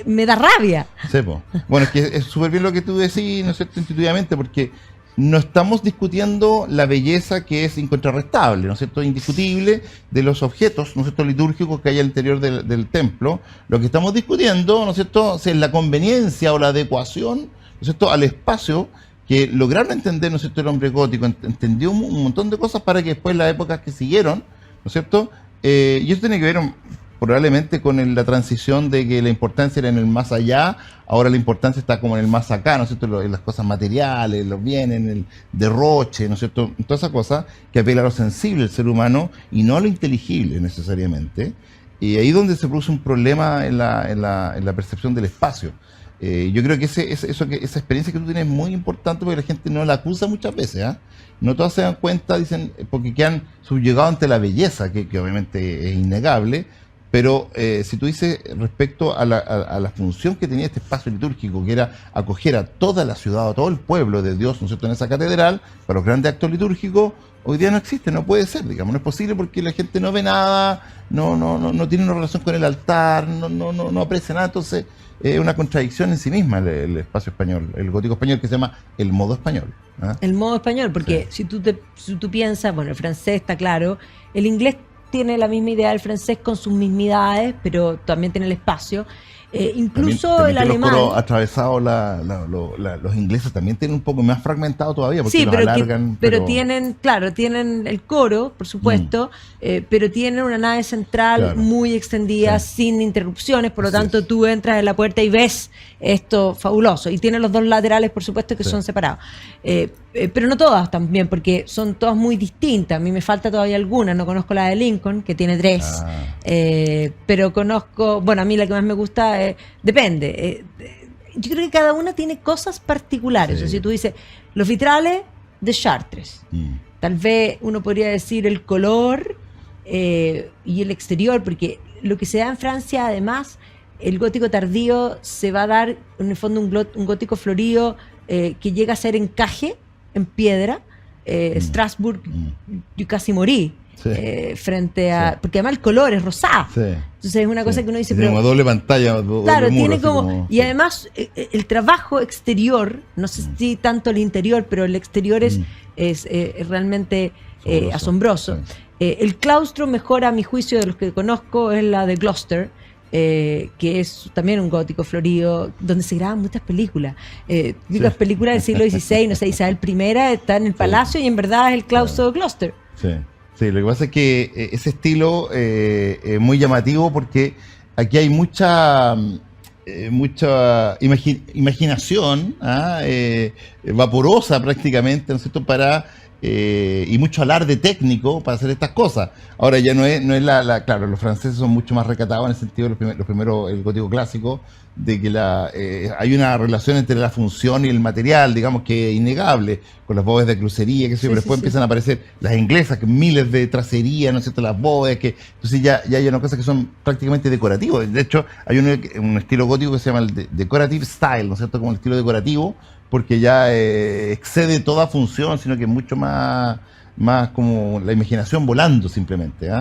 me da rabia. Sí, po. Bueno, es que es súper bien lo que tú decís, ¿no es cierto?, intuitivamente, porque no estamos discutiendo la belleza que es incontrarrestable, ¿no es cierto?, indiscutible de los objetos, ¿no es cierto?, litúrgicos que hay al interior del templo. Lo que estamos discutiendo, ¿no es cierto?, es la conveniencia o la adecuación, ¿no es cierto?, al espacio que lograron entender, ¿no es cierto?, el hombre gótico, entendió un montón de cosas para que después las épocas que siguieron, ¿no es cierto?, y eso tiene que ver probablemente con la transición de que la importancia era en el más allá, ahora la importancia está como en el más acá, ¿no es cierto?, en las cosas materiales, los bienes, en el derroche, ¿no es cierto?, en toda esa cosa que apela a lo sensible del ser humano y no a lo inteligible necesariamente. Y ahí es donde se produce un problema en la percepción del espacio. Yo creo que esa experiencia que tú tienes es muy importante porque la gente no la acusa muchas veces, ¿ah? No todas se dan cuenta, dicen, porque quedan subyugados ante la belleza, que obviamente es innegable, pero si tú dices respecto a la función que tenía este espacio litúrgico, que era acoger a toda la ciudad, a todo el pueblo de Dios, ¿no es cierto?, en esa catedral, para los grandes actos litúrgicos, hoy día no existe, no puede ser, digamos, no es posible porque la gente no ve nada, no tiene una relación con el altar, no aprecia nada, entonces es una contradicción en sí misma el espacio español, el gótico español, que se llama el modo español. ¿Ah? El modo español, porque Sí. si tú piensas, bueno, el francés está claro, el inglés tiene la misma idea del francés con sus mismidades, pero también tiene el espacio. Incluso También el que alemán. los coros atravesados, los ingleses también tienen un poco más fragmentado todavía, porque Sí, los alargan. pero tienen, claro, tienen el coro, por supuesto, pero tienen una nave central Claro. muy extendida, Sí. sin interrupciones, por lo Así tanto es. tú entras en la puerta y ves esto fabuloso. Y tiene los dos laterales, por supuesto, que Sí. son separados. Pero no todas también, porque son todas muy distintas. A mí me falta todavía alguna, no conozco la de Lincoln, que tiene 3. Ah. Pero conozco, bueno, a mí la que más me gusta, depende. Yo creo que cada una tiene cosas particulares. Sí. O sea, si tú dices, los vitrales de Chartres, tal vez uno podría decir el color y el exterior, porque lo que se da en Francia, además, el gótico tardío se va a dar, en el fondo, un gótico florido que llega a ser encaje en piedra. Strasbourg, yo casi morí. Sí. Frente a... Sí. Porque además el color es rosado. Sí. Entonces es una cosa que uno dice... Tiene como doble pantalla. Claro, doble muro, tiene así como... Y sí. además el trabajo exterior, no sé si tanto el interior, pero el exterior es realmente asombroso. Sí. El claustro mejor, a mi juicio, de los que conozco, es la de Gloucester, que es también un gótico florido, donde se graban muchas películas. Las películas del siglo XVI, no sé, Isabel I está en el palacio y en verdad es el claustro de Gloucester. Sí. Sí, lo que pasa es que ese estilo es muy llamativo porque aquí hay mucha imaginación, vaporosa prácticamente, ¿no es cierto?, y mucho alarde técnico para hacer estas cosas. Ahora ya no es claro, los franceses son mucho más recatados en el sentido de los primeros, el gótico clásico, de que hay una relación entre la función y el material, digamos, que es innegable, con las bóvedas de crucería, que pero después empiezan a aparecer las inglesas, que miles de tracería, ¿no es cierto?, las bóvedas, que entonces ya hay unas cosas que son prácticamente decorativas. De hecho, hay un estilo gótico que se llama el decorative style, ¿no es cierto?, como el estilo decorativo, porque ya excede toda función, sino que es mucho más como la imaginación volando simplemente.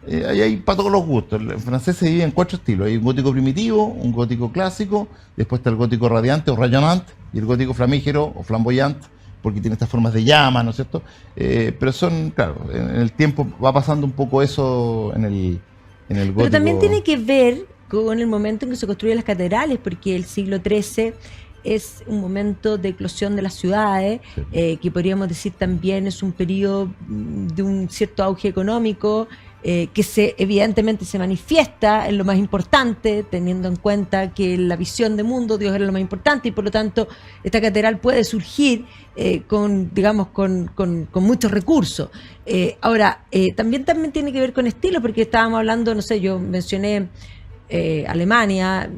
Ahí hay para todos los gustos. El francés se divide en 4 estilos. Hay un gótico primitivo, un gótico clásico, después está el gótico radiante o rayonnant, y el gótico flamígero o flamboyant, porque tiene estas formas de llama, ¿no es cierto? Pero son, claro, en el tiempo va pasando un poco eso en el gótico. Pero también tiene que ver con el momento en que se construyen las catedrales, porque el siglo XIII es un momento de eclosión de las ciudades, que podríamos decir también es un periodo de un cierto auge económico, que evidentemente se manifiesta en lo más importante, teniendo en cuenta que en la visión de mundo Dios era lo más importante, y por lo tanto esta catedral puede surgir con muchos recursos. Ahora, también tiene que ver con estilo, porque estábamos hablando, no sé, yo mencioné Alemania,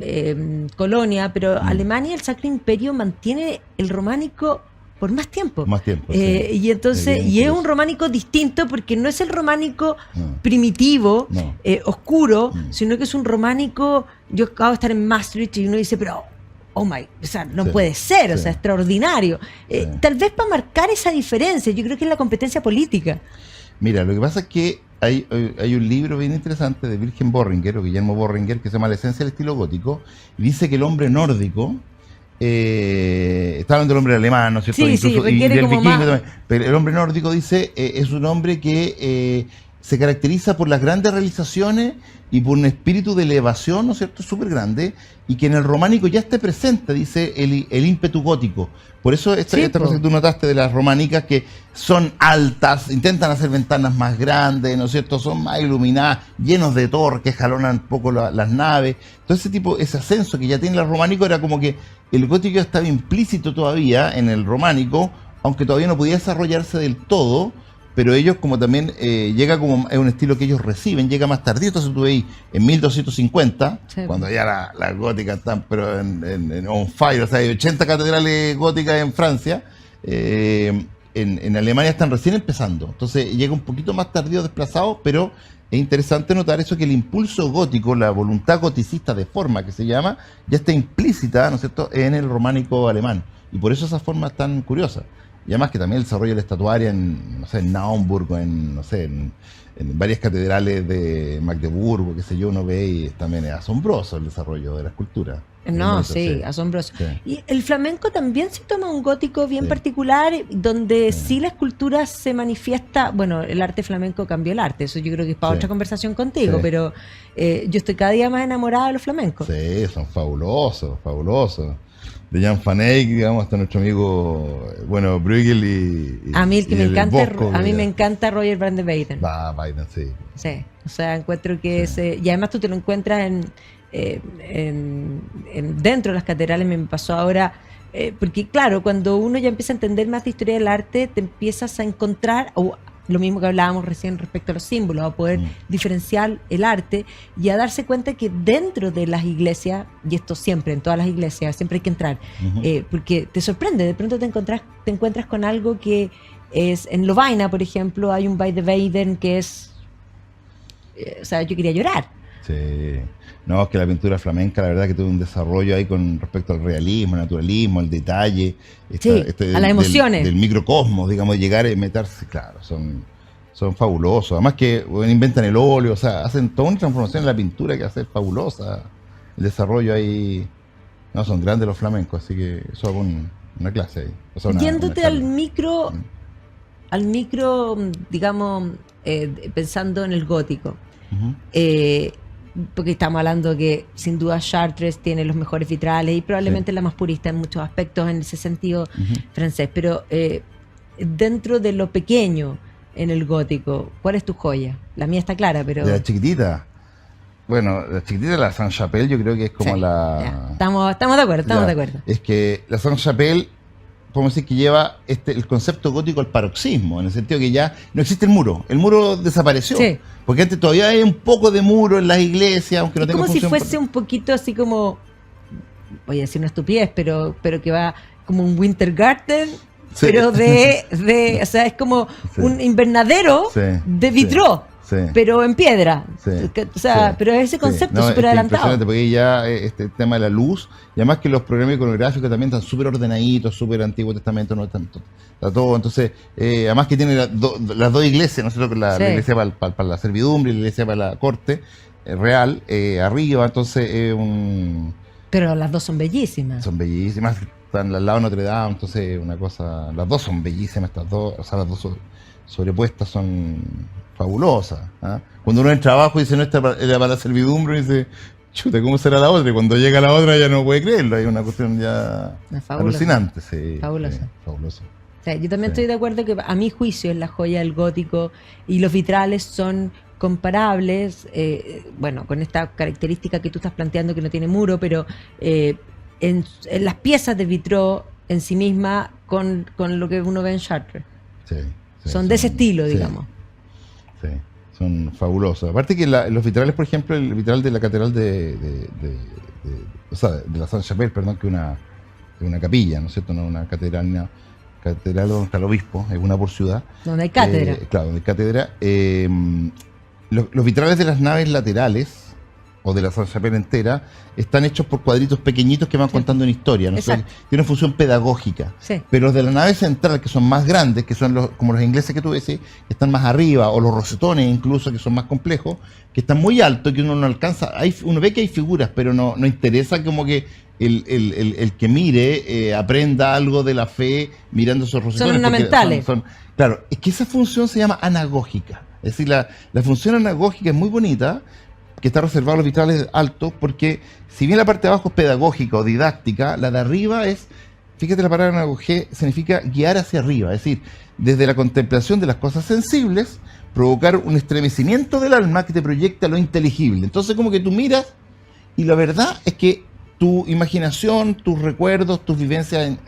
Colonia, pero Alemania, el Sacro Imperio, mantiene el románico por más tiempo. Más tiempo, sí. Y entonces, Bien, y es curioso. un románico distinto porque no es el románico No. primitivo, No. oscuro, sino que es un románico. Yo acabo de estar en Maastricht y uno dice, pero oh my, o sea, no Sí, puede ser, o sí. sea, extraordinario. Sí. Tal vez para marcar esa diferencia, yo creo que es la competencia política. Mira, lo que pasa es que hay un libro bien interesante de Wilhelm Borringer, o Guillermo Borringer, que se llama La esencia del estilo gótico, y dice que el hombre nórdico, está hablando del hombre alemán, ¿no es cierto? Sí, sí, Incluso, y requiere del como vikingo más- también. Pero el hombre nórdico dice, es un hombre que se caracteriza por las grandes realizaciones y por un espíritu de elevación, ¿no es cierto?, súper grande, y que en el románico ya esté presente, dice, el ímpetu gótico. Por eso esta Sí, cosa que tú notaste de las románicas, que son altas, intentan hacer ventanas más grandes, ¿no es cierto?, son más iluminadas, llenos de torres que jalonan un poco las naves. Todo ese ascenso que ya tiene el románico, era como que el gótico estaba implícito todavía en el románico, aunque todavía no podía desarrollarse del todo. Pero ellos, como también llega como, es un estilo que ellos reciben, llega más tardío. Entonces tú veis en 1250, Sí. cuando ya las góticas están pero en on fire, o sea, hay 80 catedrales góticas en Francia, en Alemania están recién empezando. Entonces llega un poquito más tardío, desplazado, pero es interesante notar eso, que el impulso gótico, la voluntad goticista de forma que se llama, ya está implícita, ¿no es cierto?, en el románico alemán. Y por eso esa forma es tan curiosa. Y además que también el desarrollo de la estatuaria en, no sé, en Naumburg, en varias catedrales de Magdeburgo, qué sé yo, uno ve y también es asombroso el desarrollo de la escultura. No, Es bonito, sí, asombroso. Sí. Y el flamenco también se toma un gótico bien particular, donde sí la escultura se manifiesta. Bueno, el arte flamenco cambió el arte, eso yo creo que es para Sí. otra conversación contigo, Sí. pero yo estoy cada día más enamorada de los flamencos. Sí, son fabulosos, fabulosos. De Jan van Eyck, digamos, hasta nuestro amigo, bueno, Bruegel y A mí el que y me encanta, Bosco, a mí que me ya- encanta Roger van de Weyden. Va, Biden, sí. Sí, o sea, encuentro que ese, y además tú te lo encuentras dentro de las catedrales. Me pasó ahora, porque claro, cuando uno ya empieza a entender más de historia del arte, te empiezas a encontrar, o lo mismo que hablábamos recién respecto a los símbolos, a poder diferenciar el arte y a darse cuenta que dentro de las iglesias, y esto siempre, en todas las iglesias, siempre hay que entrar, porque te sorprende, de pronto te encuentras con algo que es, en Lovaina, por ejemplo, hay un By the Weyden que es, o sea, yo quería llorar. Sí. No, es que la pintura flamenca, la verdad que tuvo un desarrollo ahí con respecto al realismo, al naturalismo, al detalle. Sí, a las emociones. Del microcosmos, digamos, llegar y meterse, claro, son fabulosos. Además que bueno, inventan el óleo, o sea, hacen toda una transformación en la pintura que hace fabulosa. El desarrollo ahí, no, son grandes los flamencos, así que eso hago una clase ahí. O sea, Yéndote una al charla. micro, digamos, pensando en el gótico. Ujú. Porque estamos hablando que sin duda Chartres tiene los mejores vitrales y probablemente la más purista en muchos aspectos en ese sentido francés, pero dentro de lo pequeño en el gótico, ¿cuál es tu joya? La mía está clara, pero... De la chiquitita. Bueno, la chiquitita, la Sainte-Chapelle, yo creo que es como Sí, la... ya. Estamos de acuerdo, estamos Ya, de acuerdo. Es que la Sainte-Chapelle, podemos decir que lleva el concepto gótico al paroxismo, en el sentido que ya no existe el muro desapareció, Sí. porque antes todavía hay un poco de muro en las iglesias, aunque no Es tenga como si función. fuese un poquito así como, voy a decir una estupidez, pero que va como un Winter Garden, Sí. pero o sea, es como Sí. un invernadero Sí, de sí, vitró, sí. pero en piedra. Sí, O sea, sí, pero ese sí. concepto No, es súper que adelantado. impresionante, porque ya el tema de la luz, y además que los programas iconográficos también están súper ordenaditos, súper Antiguo Testamento, no tanto. Está todo, entonces, además que tiene las dos iglesias, ¿no es cierto? La Sí. iglesia para la servidumbre y la iglesia para la corte real, arriba, entonces Pero las dos son bellísimas. son bellísimas, están al lado de Notre Dame, entonces una cosa, las dos son bellísimas, estas dos, o sea, las dos sobrepuestas son fabulosas. ¿Ah? Cuando uno entra abajo y dice, no, esta era para la servidumbre, y dice, chuta, ¿cómo será la otra? Y cuando llega la otra ya no puede creerlo, hay una cuestión ya Es fabuloso. alucinante. Sí, Fabuloso. sí, fabuloso. O sea, yo también Sí. estoy de acuerdo que a mi juicio es la joya del gótico y los vitrales son comparables, bueno, con esta característica que tú estás planteando que no tiene muro, pero en las piezas de vitró en sí misma con lo que uno ve en Chartres. Sí, sí, Son de ese estilo, sí, digamos. Sí, Son fabulosos. Aparte que los vitrales, por ejemplo, el vitral de la catedral o sea, de la Sainte-Chapelle, perdón, que es una capilla, ¿no es cierto? No una catedral, una catedral donde está el obispo, es una por ciudad. Donde hay cátedra. Claro, donde hay cátedra. Los vitrales de las naves laterales, o de la Sainte-Chapelle entera, están hechos por cuadritos pequeñitos que van contando una historia, ¿no? Tiene una función pedagógica. Sí. Pero los de la nave central, que son más grandes, que son como los ingleses que tú decís, que están más arriba, o los rosetones incluso, que son más complejos, que están muy altos, que uno no alcanza, uno ve que hay figuras, pero no interesa como que el que mire aprenda algo de la fe mirando esos rosetones. Son ornamentales. Claro, es que esa función se llama anagógica. Es decir, la función anagógica es muy bonita, que está reservado a los vitrales altos, porque si bien la parte de abajo es pedagógica o didáctica, la de arriba es, fíjate, la palabra anagogía significa guiar hacia arriba, es decir, desde la contemplación de las cosas sensibles, provocar un estremecimiento del alma que te proyecta lo inteligible. Entonces como que tú miras y la verdad es que tu imaginación, tus recuerdos, tus vivencias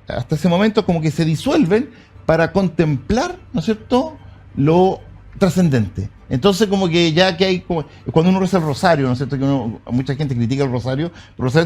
hasta ese momento como que se disuelven para contemplar, ¿no es cierto?, lo trascendente. Entonces como que ya que hay, cuando uno reza el rosario, ¿no es cierto?, que mucha gente critica el rosario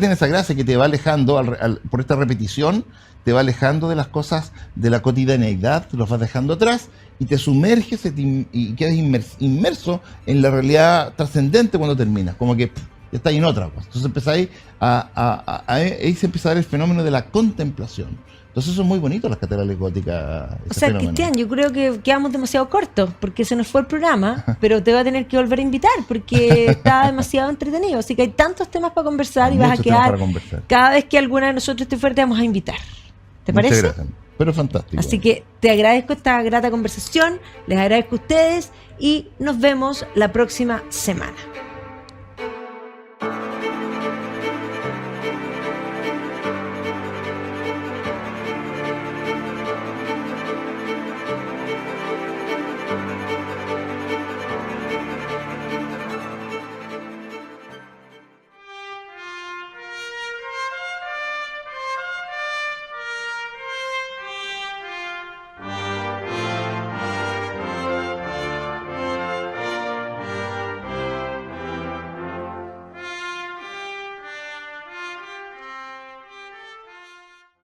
tiene esa gracia que te va alejando, por esta repetición, te va alejando de las cosas de la cotidianeidad, te los vas dejando atrás y te sumerges y quedas inmerso en la realidad trascendente cuando terminas, como que ya estás en otra cosa. Entonces empezáis ahí se empieza a dar el fenómeno de la contemplación. Entonces son muy bonitos las catedrales góticas. O sea, Cristian, yo creo que quedamos demasiado cortos porque se nos fue el programa, pero te voy a tener que volver a invitar porque está demasiado entretenido. Así que hay tantos temas para conversar y vas a quedar. Cada vez que alguna de nosotros esté fuera, te vamos a invitar. ¿Te parece? Muchas gracias. Pero fantástico. Así que te agradezco esta grata conversación, les agradezco a ustedes y nos vemos la próxima semana.